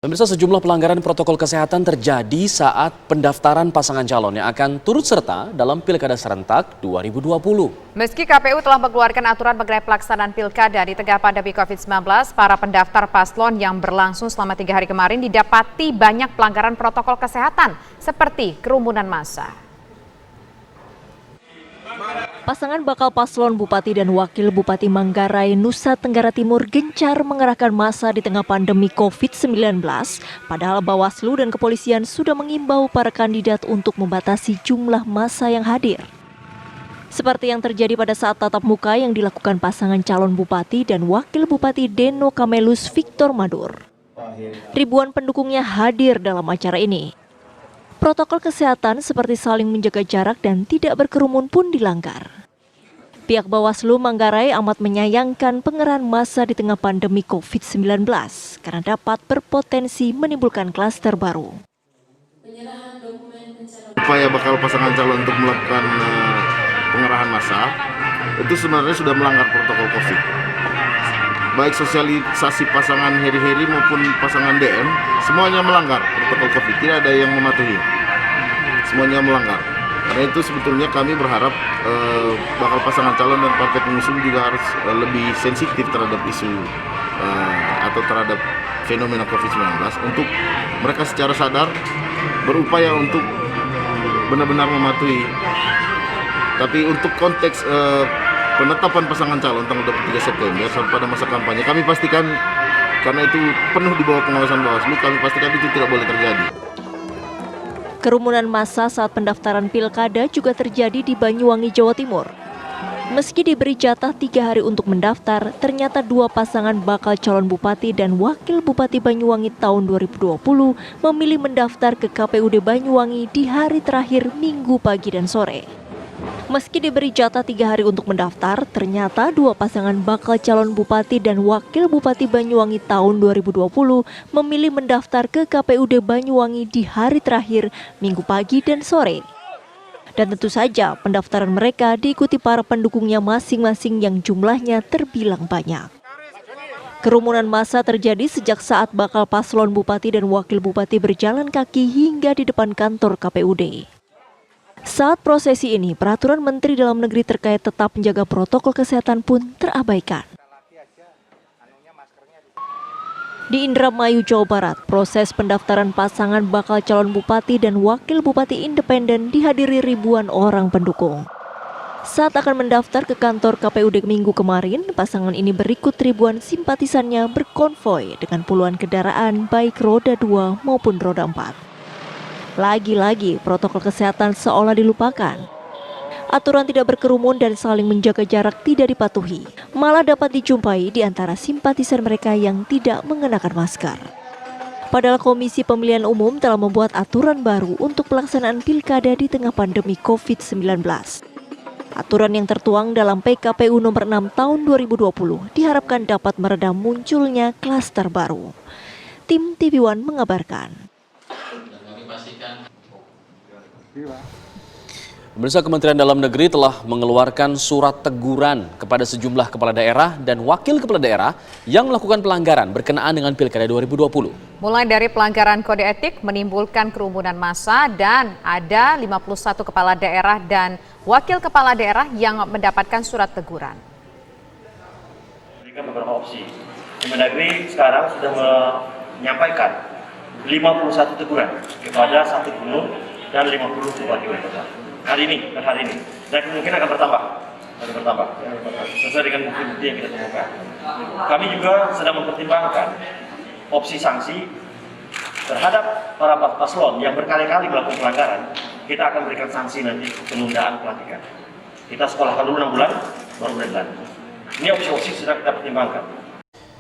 Pemirsa, sejumlah pelanggaran protokol kesehatan terjadi saat pendaftaran pasangan calon yang akan turut serta dalam Pilkada Serentak 2020. Meski KPU telah mengeluarkan aturan mengenai pelaksanaan Pilkada di tengah pandemi COVID-19, para pendaftar paslon yang berlangsung selama 3 hari kemarin didapati banyak pelanggaran protokol kesehatan seperti kerumunan massa. Pasangan bakal paslon Bupati dan Wakil Bupati Manggarai, Nusa Tenggara Timur gencar mengerahkan massa di tengah pandemi COVID-19, padahal Bawaslu dan kepolisian sudah mengimbau para kandidat untuk membatasi jumlah massa yang hadir. Seperti yang terjadi pada saat tatap muka yang dilakukan pasangan calon Bupati dan Wakil Bupati Deno Kamelus Victor Madur. Ribuan pendukungnya hadir dalam acara ini. Protokol kesehatan seperti saling menjaga jarak dan tidak berkerumun pun dilanggar. Pihak Bawaslu Manggarai amat menyayangkan pengerahan massa di tengah pandemi COVID-19 karena dapat berpotensi menimbulkan klaster baru. Upaya bakal pasangan calon untuk melakukan pengerahan massa itu sebenarnya sudah melanggar protokol COVID. Baik sosialisasi pasangan Heri-Heri maupun pasangan DM, semuanya melanggar protokol COVID, tidak ada yang mematuhi. Semuanya melanggar. Karena itu sebetulnya kami berharap bakal pasangan calon dan partai pengusung juga harus lebih sensitif terhadap isu atau terhadap fenomena COVID-19 untuk mereka secara sadar berupaya untuk benar-benar mematuhi. Tapi untuk konteks penetapan pasangan calon tanggal 23 September sampai pada masa kampanye, kami pastikan karena itu penuh di bawah pengawasan Bawaslu, kami pastikan itu tidak boleh terjadi. Kerumunan massa saat pendaftaran Pilkada juga terjadi di Banyuwangi, Jawa Timur. Meski diberi jatah 3 hari untuk mendaftar, ternyata 2 pasangan bakal calon Bupati dan Wakil Bupati Banyuwangi tahun 2020 memilih mendaftar ke KPUD Banyuwangi di hari terakhir Minggu pagi dan sore. Meski diberi jatah 3 hari untuk mendaftar, ternyata 2 pasangan bakal calon Bupati dan Wakil Bupati Banyuwangi tahun 2020 memilih mendaftar ke KPUD Banyuwangi di hari terakhir Minggu pagi dan sore. Dan tentu saja pendaftaran mereka diikuti para pendukungnya masing-masing yang jumlahnya terbilang banyak. Kerumunan massa terjadi sejak saat bakal paslon Bupati dan Wakil Bupati berjalan kaki hingga di depan kantor KPUD. Saat prosesi ini, peraturan Menteri Dalam Negeri terkait tetap menjaga protokol kesehatan pun terabaikan. Di Indramayu, Jawa Barat, proses pendaftaran pasangan bakal calon Bupati dan Wakil Bupati Independen dihadiri ribuan orang pendukung. Saat akan mendaftar ke kantor KPUD Minggu kemarin, pasangan ini berikut ribuan simpatisannya berkonvoi dengan puluhan kendaraan baik roda 2 maupun roda 4. Lagi-lagi protokol kesehatan seolah dilupakan. Aturan tidak berkerumun dan saling menjaga jarak tidak dipatuhi, malah dapat dijumpai di antara simpatisan mereka yang tidak mengenakan masker. Padahal Komisi Pemilihan Umum telah membuat aturan baru untuk pelaksanaan Pilkada di tengah pandemi COVID-19. Aturan yang tertuang dalam PKPU nomor 6 tahun 2020 diharapkan dapat meredam munculnya klaster baru. Tim TV One mengabarkan. Pemirsa, Kementerian Dalam Negeri telah mengeluarkan surat teguran kepada sejumlah kepala daerah dan wakil kepala daerah yang melakukan pelanggaran berkenaan dengan Pilkada 2020. Mulai dari pelanggaran kode etik menimbulkan kerumunan massa dan ada 51 kepala daerah dan wakil kepala daerah yang mendapatkan surat teguran. Berikan beberapa opsi. Kemendagri sekarang sudah menyampaikan 51 teguran kepada 1 gubernur dan 50 bupati wali kota. Hari ini, dan kemungkinan akan bertambah, sesuai dengan bukti-bukti yang kita temukan. Kami juga sedang mempertimbangkan opsi sanksi terhadap para paslon yang berkali-kali melakukan pelanggaran. Kita akan berikan sanksi nanti penundaan pelantikan. Kita sekolahkan dulu 6 bulan, baru berlanjut. Ini opsi-opsi sedang kita pertimbangkan.